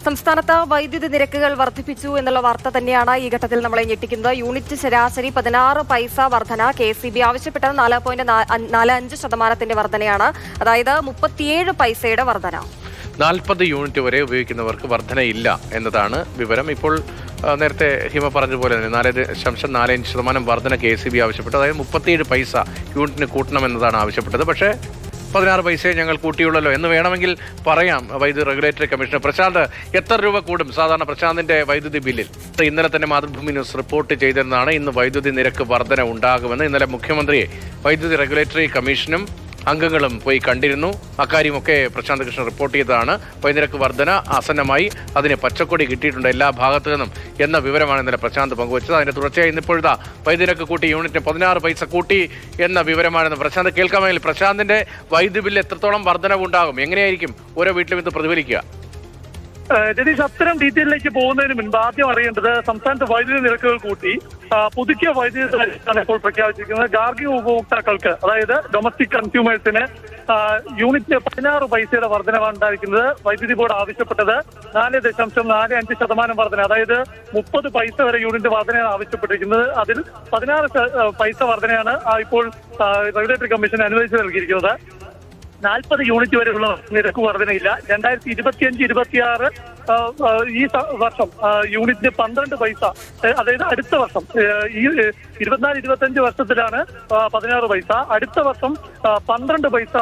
സംസ്ഥാനത്ത് വൈദ്യുതി നിരക്കുകൾ വർദ്ധിപ്പിച്ചു എന്നുള്ള വാർത്ത തന്നെയാണ് ഈ ഘട്ടത്തിൽ നമ്മളെ ഞെട്ടിക്കുന്നത്. യൂണിറ്റ് ശരാശരി 16 പൈസ വർധന. KCB ആവശ്യപ്പെട്ടത് 4.45% വർധനയാണ്. അതായത് 37 പൈസയുടെ വർധന. 40 യൂണിറ്റ് വരെ ഉപയോഗിക്കുന്നവർക്ക് വർധനയില്ല എന്നതാണ് വിവരം. ഇപ്പോൾ നേരത്തെ ഹിമ പറഞ്ഞതുപോലെ തന്നെ 4.45% വർധന KCB ആവശ്യപ്പെട്ടു. അതായത് 37 പൈസ യൂണിറ്റിന് കൂട്ടണമെന്നതാണ് ആവശ്യപ്പെട്ടത്. പക്ഷേ 16 പൈസയെ ഞങ്ങൾ കൂട്ടിയുള്ളല്ലോ എന്ന് വേണമെങ്കിൽ പറയാം വൈദ്യുതി റെഗുലേറ്ററി കമ്മീഷണർ. പ്രശാന്ത്, എത്ര രൂപ കൂടും സാധാരണ പ്രശാന്തിന്റെ വൈദ്യുതി ബില്ലിൽ? ഇന്നലെ തന്നെ മാതൃഭൂമി ന്യൂസ് റിപ്പോർട്ട് ചെയ്തിരുന്നതാണ് ഇന്ന് വൈദ്യുതി നിരക്ക് വർധന ഉണ്ടാകുമെന്ന്. ഇന്നലെ മുഖ്യമന്ത്രിയെ വൈദ്യുതി റെഗുലേറ്ററി കമ്മീഷനും അംഗങ്ങളും പോയി കണ്ടിരുന്നു. അക്കാര്യമൊക്കെ പ്രശാന്ത് കൃഷ്ണൻ റിപ്പോർട്ട് ചെയ്തതാണ്. വൈദ്യുതിനിരക്ക് വർധന ആസന്നമായി, അതിന് പച്ചക്കൊടി കിട്ടിയിട്ടുണ്ട് എല്ലാ ഭാഗത്തു നിന്നും എന്ന വിവരമാണ് ഇന്നലെ പ്രശാന്ത് പങ്കുവച്ചത്. അതിന്റെ തുടർച്ചയായി ഇന്നിപ്പോഴത്തെ വൈദ്യുതിനിരക്ക് കൂട്ടി, യൂണിറ്റിന് 16 പൈസ കൂട്ടി എന്ന വിവരമാണെന്ന് പ്രശാന്ത് കേൾക്കാമെങ്കിൽ പ്രശാന്തിന്റെ വൈദ്യുതി ബില്ല് എത്രത്തോളം വർധനവ് ഉണ്ടാകും, എങ്ങനെയായിരിക്കും ഓരോ വീട്ടിലും ഇത് പ്രതിഫലിക്കുക? രതീഷ്, അത്തരം ഡീറ്റെയിലേക്ക് പോകുന്നതിന് മുൻപ് ആദ്യം അറിയേണ്ടത് സംസ്ഥാനത്ത് വൈദ്യുതി നിരക്കുകൾ കൂട്ടി പുതുക്കിയ വൈദ്യുതി തariffാണ് ഇപ്പോൾ പ്രഖ്യാപിച്ചിരിക്കുന്നത്. ഗാർഹിക ഉപഭോക്താക്കൾക്ക്, അതായത് ഡൊമസ്റ്റിക് കൺസ്യൂമേഴ്സിന് യൂണിറ്റിന് 16 പൈസയുടെ വർധനവാണ് ഉണ്ടായിരിക്കുന്നത്. വൈദ്യുതി ബോർഡ് ആവശ്യപ്പെട്ടത് 4.45% വർധന, അതായത് 30 പൈസ വരെ യൂണിറ്റ് വർധനയാണ് ആവശ്യപ്പെട്ടിരിക്കുന്നത്. അതിൽ 16 പൈസ വർധനയാണ് ഇപ്പോൾ റെഗുലേറ്ററി കമ്മീഷൻ അനുവദിച്ചു നൽകിയിരിക്കുന്നത്. 40 യൂണിറ്റ് വരെയുള്ള നിരക്ക് വർധനയില്ല. 2025-26 ഈ വർഷം യൂണിറ്റിന് 12 പൈസ, അതായത് അടുത്ത വർഷം ഈ 24-25 വർഷത്തിലാണ് 16 പൈസ. അടുത്ത വർഷം 12 പൈസ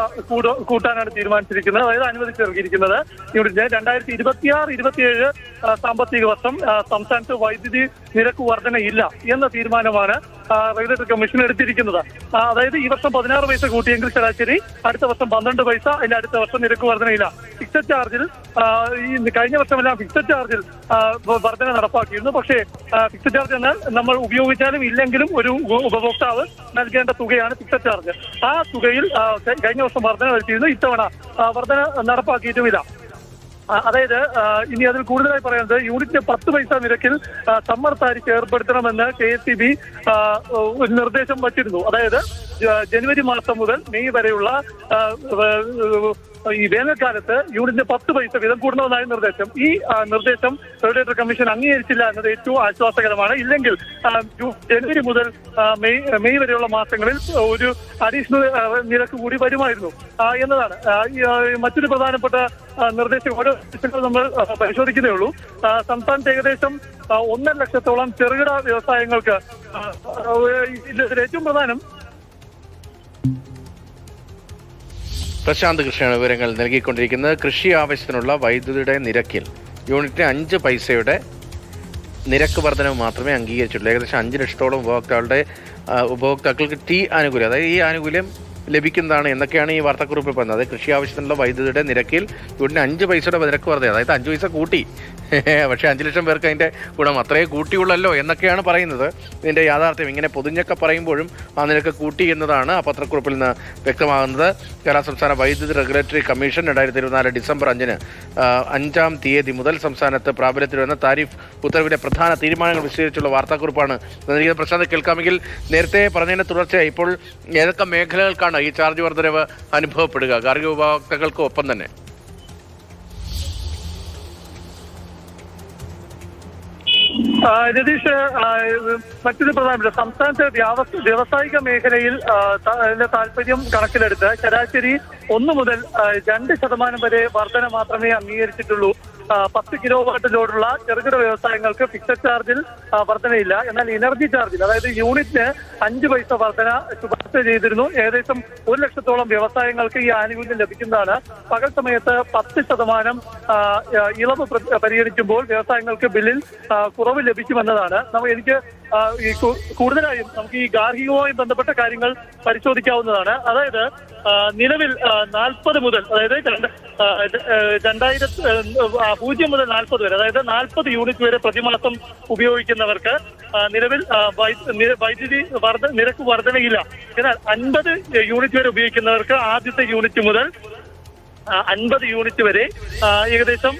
കൂട്ടാനാണ് തീരുമാനിച്ചിരിക്കുന്നത്, അതായത് അനുവദിച്ചു നൽകിയിരിക്കുന്നത്. യൂണിറ്റിന് 2026-27 സാമ്പത്തിക വർഷം സംസ്ഥാനത്ത് വൈദ്യുതി നിരക്ക് വർധനയില്ല എന്ന തീരുമാനമാണ് റെഗുലേറ്ററി കമ്മീഷൻ എടുത്തിരിക്കുന്നത്. അതായത് ഈ വർഷം 16 പൈസ കൂട്ടിയെങ്കിൽ ശരാശരി അടുത്ത വർഷം 12 പൈസ, അതിന്റെ അടുത്ത വർഷം നിരക്ക് വർധനയില്ല. ഫിക്സഡ് ചാർജിൽ ഈ കഴിഞ്ഞ വർഷമെല്ലാം ഫിക്സഡ് ചാർജിൽ വർധന നടപ്പാക്കിയിരുന്നു. പക്ഷേ ഫിക്സഡ് ചാർജ് എന്നാൽ നമ്മൾ ഉപയോഗിച്ചാലും ഇല്ലെങ്കിലും ഒരു ഉപഭോക്താവ് നൽകേണ്ട തുകയാണ് ഫിക്സഡ് ചാർജ്. ആ തുകയിൽ കഴിഞ്ഞ വർഷം വർധന വരുത്തിയിരുന്നു. ഇത്തവണ വർധന നടപ്പാക്കിയിട്ടുമില്ല. അതായത് ഇനി അതിൽ കൂടുതലായി പറയുന്നത്, യൂണിറ്റിന് 10 പൈസ നിരക്കിൽ സമ്മർ താരിഫ് ഏർപ്പെടുത്തണമെന്ന് KSEB ഒരു നിർദ്ദേശം വച്ചിരുന്നു. അതായത് ജനുവരി മാസം മുതൽ മെയ് വരെയുള്ള ഈ വേനൽക്കാലത്ത് യൂണിറ്റിന് 10 പൈസ വീതം കൂടണമെന്നായ നിർദ്ദേശം. ഈ നിർദ്ദേശം റെഗുലേറ്ററി കമ്മീഷൻ അംഗീകരിച്ചില്ല എന്നത് ഏറ്റവും ആശ്വാസകരമാണ്. ഇല്ലെങ്കിൽ ജനുവരി മുതൽ മെയ് വരെയുള്ള മാസങ്ങളിൽ ഒരു അഡീഷണൽ നിരക്ക് കൂടി വരുമായിരുന്നു എന്നതാണ് മറ്റൊരു പ്രധാനപ്പെട്ട നിർദ്ദേശം. ഓരോ നിർദ്ദേശങ്ങളും നമ്മൾ പരിശോധിക്കുന്നേ ഉള്ളൂ. സംസ്ഥാനത്ത് ഏകദേശം 1.5 ലക്ഷത്തോളം ചെറുകിട വ്യവസായങ്ങൾക്ക് ഏറ്റവും പ്രധാനം. പ്രശാന്ത് കൃഷ്ണയാണ് വിവരങ്ങൾ നൽകിക്കൊണ്ടിരിക്കുന്നത്. കൃഷി ആവശ്യത്തിനുള്ള വൈദ്യുതിയുടെ നിരക്കിൽ യൂണിറ്റിന് 5 പൈസയുടെ നിരക്ക് വർധനവ് മാത്രമേ അംഗീകരിച്ചിട്ടുള്ളൂ. ഏകദേശം 5 ലക്ഷത്തോളം ഉപഭോക്താക്കൾക്ക് ആനുകൂല്യം, അതായത് ഈ ആനുകൂല്യം ലഭിക്കുന്നതാണ് എന്നൊക്കെയാണ് ഈ വാർത്താക്കുറിപ്പിൽ പറയുന്നത്. അതായത് കൃഷി ആവശ്യത്തിനുള്ള വൈദ്യുതിയുടെ നിരക്കിൽ യൂണിറ്റിന് 5 പൈസയുടെ നിരക്ക് വർധന, അതായത് 5 പൈസ കൂട്ടി. പക്ഷേ 5 ലക്ഷം പേർക്ക് അതിൻ്റെ ഗുണം അത്രയേ കൂട്ടിയുള്ളല്ലോ എന്നൊക്കെയാണ് പറയുന്നത്. ഇതിൻ്റെ യാഥാർത്ഥ്യം ഇങ്ങനെ പൊതിഞ്ഞൊക്കെ പറയുമ്പോഴും ആ നിരക്ക് കൂട്ടി എന്നതാണ് ആ പത്രക്കുറിപ്പിൽ നിന്ന് വ്യക്തമാകുന്നത്. കേരള സംസ്ഥാന വൈദ്യുതി റെഗുലേറ്ററി കമ്മീഷൻ 2024 ഡിസംബർ 5-ാം തീയതി മുതൽ സംസ്ഥാനത്ത് പ്രാബല്യത്തിൽ വരുന്ന താരിഫ് ഉത്തരവിലെ പ്രധാന തീരുമാനങ്ങൾ വിശദീകരിച്ചുള്ള വാർത്താക്കുറിപ്പാണ് നൽകിയത്. പ്രശാന്ത് കേൾക്കാമെങ്കിൽ, നേരത്തെ പറഞ്ഞതിൻ്റെ തുടർച്ചയായി ഇപ്പോൾ ഏതൊക്കെ മേഖലകൾക്കാണ് ഈ ചാർജ് വർധനവ് അനുഭവപ്പെടുക ഗാർഹിക ഉപഭോക്താക്കൾക്ക് ഒപ്പം തന്നെ? രതീഷ്, മറ്റൊരു പ്രധാനപ്പെട്ട സംസ്ഥാനത്തെ വ്യാവസായിക മേഖലയിൽ താല്പര്യം കണക്കിലെടുത്ത് ശരാശരി 1 മുതൽ 2% വരെ വർധന മാത്രമേ അംഗീകരിച്ചിട്ടുള്ളൂ. 10 കിലോവാട്ട് ലോഡുള്ള ചെറുകിട വ്യവസായങ്ങൾക്ക് ഫിക്സഡ് ചാർജിൽ വർധനയില്ല. എന്നാൽ എനർജി ചാർജിൽ, അതായത് യൂണിറ്റിന് 5 പൈസ വർധന ശുപാർശ ചെയ്തിരുന്നു. ഏകദേശം 1 ലക്ഷത്തോളം വ്യവസായങ്ങൾക്ക് ഈ ആനുകൂല്യം ലഭിക്കുന്നതാണ്. പകൽ സമയത്ത് 10% ഇളവ് പരിഗണിക്കുമ്പോൾ വ്യവസായങ്ങൾക്ക് ബില്ലിൽ കുറവ് ലഭിക്കുമെന്നതാണ്. എനിക്ക് കൂടുതലായും നമുക്ക് ഈ ഗാർഹികവുമായി ബന്ധപ്പെട്ട കാര്യങ്ങൾ പരിശോധിക്കാവുന്നതാണ്. അതായത് നിലവിൽ 40 മുതൽ, അതായത് 0 മുതൽ 40 വരെ, അതായത് 40 യൂണിറ്റ് വരെ പ്രതിമാസം ഉപയോഗിക്കുന്നവർക്ക് നിലവിൽ വൈദ്യുതി നിരക്ക് വർധനയില്ല. എന്നാൽ 50 യൂണിറ്റ് വരെ ഉപയോഗിക്കുന്നവർക്ക് ആദ്യത്തെ യൂണിറ്റ് മുതൽ 50 യൂണിറ്റ് വരെ ഏകദേശം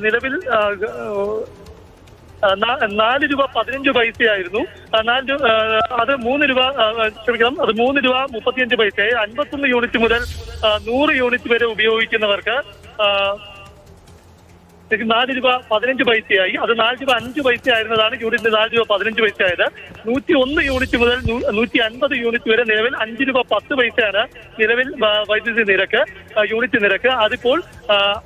നിലവിൽ 4 രൂപ 15 പൈസയായിരുന്നു. അത് 3 രൂപ, ക്ഷമിക്കണം, അത് 3 രൂപ 35 പൈസയായി. 51 യൂണിറ്റ് മുതൽ 100 യൂണിറ്റ് വരെ ഉപയോഗിക്കുന്നവർക്ക് 4 രൂപ 15 പൈസയായി. അത് 4 രൂപ 5 പൈസ ആയിരുന്നതാണ് യൂണിറ്റിന് 4 രൂപ 15 പൈസ ആയത്. 101 യൂണിറ്റ് മുതൽ 150 യൂണിറ്റ് വരെ നിലവിൽ 5 രൂപ 10 പൈസയാണ് നിലവിൽ വൈദ്യുതി നിരക്ക്, യൂണിറ്റ് നിരക്ക്. അതിപ്പോൾ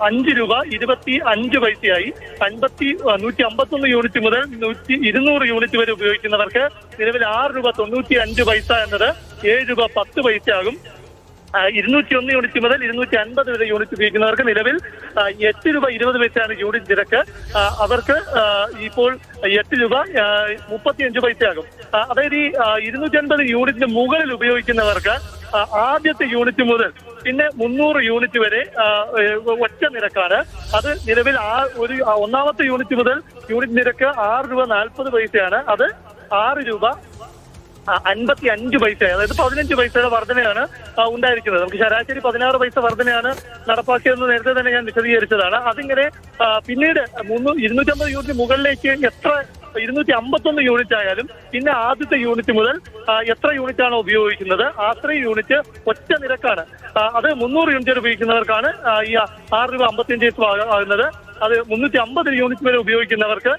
5 രൂപ 25 പൈസയായി. 151 യൂണിറ്റ് മുതൽ 200 യൂണിറ്റ് വരെ ഉപയോഗിക്കുന്നവർക്ക് നിലവിൽ 6 രൂപ 95 പൈസ എന്നത് 7 രൂപ 10 പൈസയാകും. 201 യൂണിറ്റ് മുതൽ 250 വരെ യൂണിറ്റ് ഉപയോഗിക്കുന്നവർക്ക് നിലവിൽ 8 രൂപ 20 പൈസയാണ് യൂണിറ്റ് നിരക്ക്. അവർക്ക് ഇപ്പോൾ 8 രൂപ 35 പൈസയാകും. അതായത് ഈ 250 യൂണിറ്റിന് മുകളിൽ ഉപയോഗിക്കുന്നവർക്ക് ആദ്യത്തെ യൂണിറ്റ് മുതൽ പിന്നെ 300 യൂണിറ്റ് വരെ ഒറ്റ നിരക്കാണ്. അത് നിലവിൽ ഒന്നാമത്തെ യൂണിറ്റ് മുതൽ യൂണിറ്റ് നിരക്ക് 6 രൂപ 40 പൈസയാണ്. അത് 6 രൂപ 55 പൈസ, അതായത് 15 പൈസയുടെ വർധനയാണ് ഉണ്ടായിരിക്കുന്നത്. നമുക്ക് ശരാശരി 16 പൈസ വർധനയാണ് നടപ്പാക്കിയതെന്ന് നേരത്തെ തന്നെ ഞാൻ വിശദീകരിച്ചതാണ്. അതിങ്ങനെ പിന്നീട് 250 യൂണിറ്റ് മുകളിലേക്ക് എത്ര 251 യൂണിറ്റ് ആയാലും പിന്നെ ആദ്യത്തെ യൂണിറ്റ് മുതൽ എത്ര യൂണിറ്റ് ആണോ ഉപയോഗിക്കുന്നത് അത്രയും യൂണിറ്റ് ഒറ്റ നിരക്കാണ്. അത് 300 യൂണിറ്റ് വരെ ഉപയോഗിക്കുന്നവർക്കാണ് ഈ 6 രൂപ 55 പൈസ ആകുന്നത്. അത് 350 യൂണിറ്റ് വരെ ഉപയോഗിക്കുന്നവർക്ക്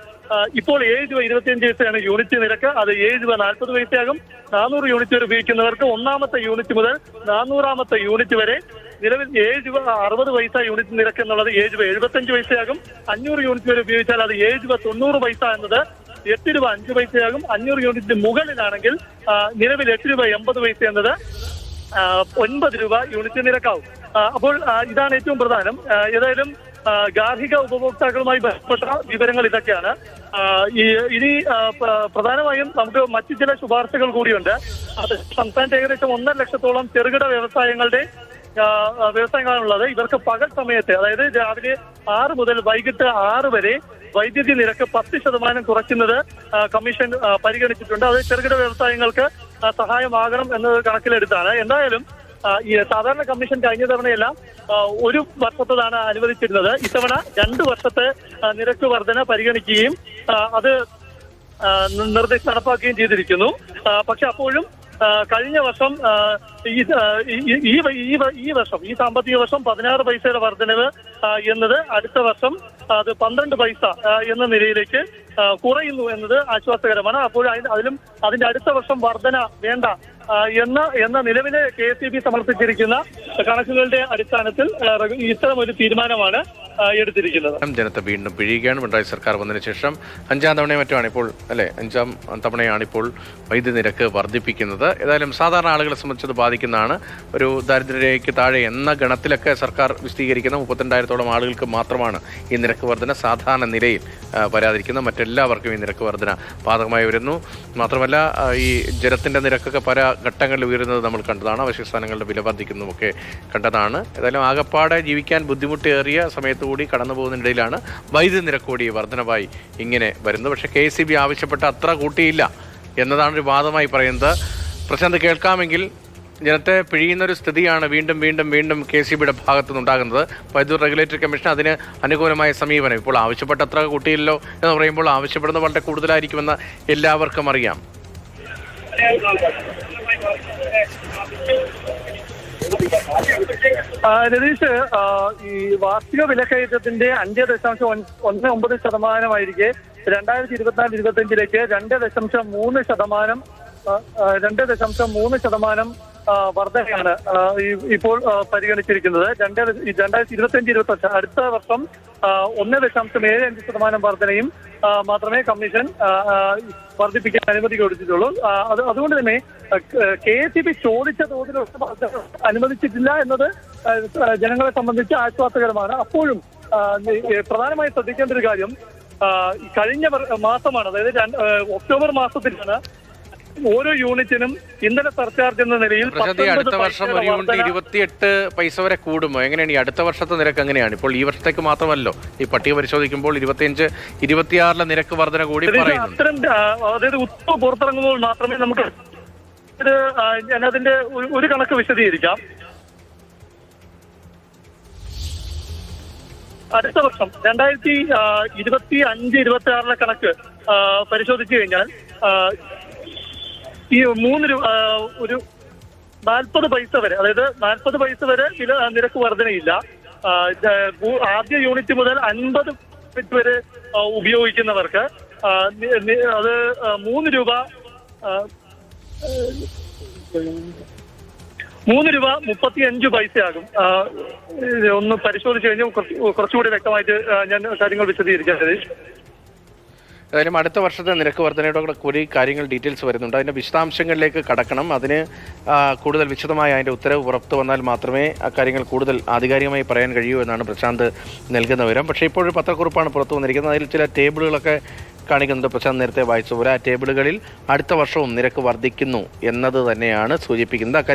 ഇപ്പോൾ 7 രൂപ 25 പൈസയാണ് യൂണിറ്റ് നിരക്ക്. അത് 7 രൂപ 40 പൈസയാകും. 400 യൂണിറ്റ് വരെ ഉപയോഗിക്കുന്നവർക്ക് ഒന്നാമത്തെ യൂണിറ്റ് മുതൽ 400ാമത്തെ യൂണിറ്റ് വരെ നിലവിൽ 7 രൂപ 60 പൈസ യൂണിറ്റ് നിരക്ക് എന്നുള്ളത് 7 രൂപ 75 പൈസയാകും. 500 യൂണിറ്റ് വരെ ഉപയോഗിച്ചാൽ അത് 7 രൂപ 90 പൈസ എന്നത് 8 രൂപ 5 പൈസയാകും. 500 യൂണിറ്റിന് മുകളിലാണെങ്കിൽ നിലവിൽ 8 രൂപ 80 പൈസ എന്നത് 9 രൂപ യൂണിറ്റ് നിരക്കാവും. അപ്പോൾ ഇതാണ് ഏറ്റവും പ്രധാനം. ഏതായാലും ഗാർഹിക ഉപഭോക്താക്കളുമായി ബന്ധപ്പെട്ട വിവരങ്ങൾ ഇതൊക്കെയാണ്. ഇനി പ്രധാനമായും നമുക്ക് മറ്റു ചില ശുപാർശകൾ കൂടിയുണ്ട്. അത് സംസ്ഥാനത്ത് ഏകദേശം 1.5 ലക്ഷത്തോളം ചെറുകിട വ്യവസായങ്ങളാണുള്ളത്. ഇവർക്ക് പകൽ സമയത്ത്, അതായത് രാവിലെ 6 മുതൽ വൈകിട്ട് 6 വരെ വൈദ്യുതി നിരക്ക് 10% കുറയ്ക്കുന്നത് കമ്മീഷൻ പരിഗണിച്ചിട്ടുണ്ട്. അത് ചെറുകിട വ്യവസായങ്ങൾക്ക് സഹായമാകണം എന്നത് കണക്കിലെടുത്താണ്. എന്തായാലും ഈ സാധാരണ കമ്മീഷൻ കഴിഞ്ഞ തവണയെല്ലാം 1 വർഷത്തേതാണ് അനുവദിച്ചിരുന്നത്. ഇത്തവണ 2 വർഷത്തെ നിരക്ക് വർധന പരിഗണിക്കുകയും അത് നിർദ്ദേശം നടപ്പാക്കുകയും ചെയ്തിരിക്കുന്നു. പക്ഷെ അപ്പോഴും കഴിഞ്ഞ വർഷം ഈ വർഷം ഈ സാമ്പത്തിക വർഷം 16 പൈസയുടെ വർധനവ് എന്നത് അടുത്ത വർഷം അത് 12 പൈസ എന്ന നിലയിലേക്ക് കുറയുന്നു എന്നത് ആശ്വാസകരമാണ്. അപ്പോൾ അതിന്റെ അടുത്ത വർഷം വർധന വേണ്ട എന്ന നിലവിലെ KSEB സമർപ്പിച്ചിരിക്കുന്ന കണക്കുകളുടെ അടിസ്ഥാനത്തിൽ ഇത്തരം ഒരു തീരുമാനമാണ് എടുത്തിരിക്കുന്നത്. ജനത്തെ വീണ്ടും പിഴിയുകയാണ്. പിണറായി സർക്കാർ വന്നതിന് ശേഷം 5ാം തവണയും മറ്റുമാണ് ഇപ്പോൾ, അല്ലെ, 5ാം തവണയാണ് ഇപ്പോൾ വൈദ്യുതി നിരക്ക് വർദ്ധിപ്പിക്കുന്നത്. ഏതായാലും സാധാരണ ആളുകളെ സംബന്ധിച്ചത് ബാധിക്കുന്നതാണ്. ഒരു ദരിദ്രരേഖയ്ക്ക് താഴെ എന്ന ഗണത്തിലൊക്കെ സർക്കാർ വിശദീകരിക്കുന്ന 32,000-ഓളം ആളുകൾക്ക് മാത്രമാണ് ഈ നിരക്ക് വർധന സാധാരണ നിലയിൽ വരാതിരിക്കുന്നത്. മറ്റെല്ലാവർക്കും ഈ നിരക്ക് വർധന ബാധകമായി വരുന്നു. മാത്രമല്ല ഈ ജലത്തിന്റെ നിരക്കൊക്കെ പല ഘട്ടങ്ങളിൽ ഉയരുന്നത് നമ്മൾ കണ്ടതാണ്. അവശ്യ സാധനങ്ങളുടെ വില വർദ്ധിക്കുന്നതുമൊക്കെ കണ്ടതാണ്. ഏതായാലും ആകപ്പാടെ ജീവിക്കാൻ ബുദ്ധിമുട്ടേറിയ സമയത്ത് കൂടി കടന്നു പോകുന്നതിനിടയിലാണ് വൈദ്യുതി നിരക്ക് കൂടി വർധനവായി ഇങ്ങനെ വരുന്നത്. പക്ഷേ KSEB ആവശ്യപ്പെട്ട അത്ര കൂട്ടിയില്ല എന്നതാണ് ഒരു വാദമായി പറയുന്നത്. പ്രശാന്ത്, കേൾക്കാമെങ്കിൽ ജനത്തെ പിഴിയുന്നൊരു സ്ഥിതിയാണ് വീണ്ടും വീണ്ടും വീണ്ടും KSEBയുടെ ഭാഗത്തു നിന്നുണ്ടാകുന്നത്. വൈദ്യുതി റെഗുലേറ്ററി കമ്മീഷൻ അതിന് അനുകൂലമായ സമീപനം ഇപ്പോൾ ആവശ്യപ്പെട്ട അത്ര കൂട്ടിയില്ലോ എന്ന് പറയുമ്പോൾ ആവശ്യപ്പെടുന്നത് വളരെ കൂടുതലായിരിക്കുമെന്ന് എല്ലാവർക്കും അറിയാം. രതീഷ്, ഈ വാർഷിക വിലക്കയറ്റത്തിന്റെ 5.19% 2024-25 2.3% വർധനയാണ് ഇപ്പോൾ പരിഗണിച്ചിരിക്കുന്നത്. 2025-26 അടുത്ത വർഷം 1.75% വർധനയും മാത്രമേ കമ്മീഷൻ വർദ്ധിപ്പിക്കാൻ അനുമതി കൊടുത്തിട്ടുള്ളൂ. അതുകൊണ്ട് തന്നെ KSEB ചോദിച്ച തോതിലുള്ള അനുവദിച്ചിട്ടില്ല എന്നത് ജനങ്ങളെ സംബന്ധിച്ച് ആശ്വാസകരമാണ്. അപ്പോഴും പ്രധാനമായി ശ്രദ്ധിക്കേണ്ട ഒരു കാര്യം, കഴിഞ്ഞ മാസമാണ്, അതായത് ഒക്ടോബർ മാസത്തിലാണ് ഓരോ യൂണിറ്റിനും ഇന്ധന സർചാർജ് എന്ന നിലയിൽ അടുത്ത വർഷം ഒരു യൂണിറ്റ് 28 പൈസ വരെ കൂടുമോ? എങ്ങനെയാണ് ഈ അടുത്ത വർഷത്തെ നിരക്ക്? എങ്ങനെയാണ് ഇപ്പോൾ ഈ വർഷത്തേക്ക് മാത്രമല്ലോ ഈ പട്ടിക പരിശോധിക്കുമ്പോൾ 25-26 നിരക്ക് വർധന കൂടി പറയുന്നു. അത്തരം അതായത് ഉത്തരവ് പുറത്തിറങ്ങുമ്പോൾ മാത്രമേ നമുക്ക് ഞാനതിന്റെ ഒരു കണക്ക് വിശദീകരിക്കാം. അടുത്ത വർഷം 2025-26 കണക്ക് പരിശോധിച്ചു കഴിഞ്ഞാൽ ഈ ഒരു 40 പൈസ വരെ, അതായത് 40 പൈസ വരെ നിരക്ക് വർധനയില്ല. ആദ്യ യൂണിറ്റ് മുതൽ പോക്കറ്റ് വരെ ഉപയോഗിക്കുന്നവർക്ക് അത് 3 രൂപ 35 പൈസയാകും. ഒന്ന് പരിശോധിച്ച് കഴിഞ്ഞാൽ കുറച്ചുകൂടി വ്യക്തമായിട്ട് ഞാൻ കാര്യങ്ങൾ വിശദീകരിക്കാം സതീഷ്. ഏതായാലും അടുത്ത വർഷത്തെ നിരക്ക് വർധനയുടെ കൂടി കാര്യങ്ങൾ ഡീറ്റെയിൽസ് വരുന്നുണ്ട്. അതിൻ്റെ വിശദാംശങ്ങളിലേക്ക് കടക്കണം. അതിന് കൂടുതൽ വിശദമായ അതിൻ്റെ ഉത്തരവ് പുറത്തു വന്നാൽ മാത്രമേ അക്കാര്യങ്ങൾ കൂടുതൽ ആധികാരികമായി പറയാൻ കഴിയൂ എന്നാണ് പ്രശാന്ത് നൽകുന്ന വിവരം. പക്ഷേ ഇപ്പോഴൊരു പത്രക്കുറിപ്പാണ് പുറത്തു വന്നിരിക്കുന്നത്. അതിൽ ചില ടേബിളുകളൊക്കെ കാണിക്കുന്നുണ്ട്. പ്രശാന്ത് നേരത്തെ വായിച്ച പോലെ ആ ടേബിളുകളിൽ അടുത്ത വർഷവും നിരക്ക് വർദ്ധിക്കുന്നു എന്നത് തന്നെയാണ് സൂചിപ്പിക്കുന്നത്. അക്കാര്യത്തിൽ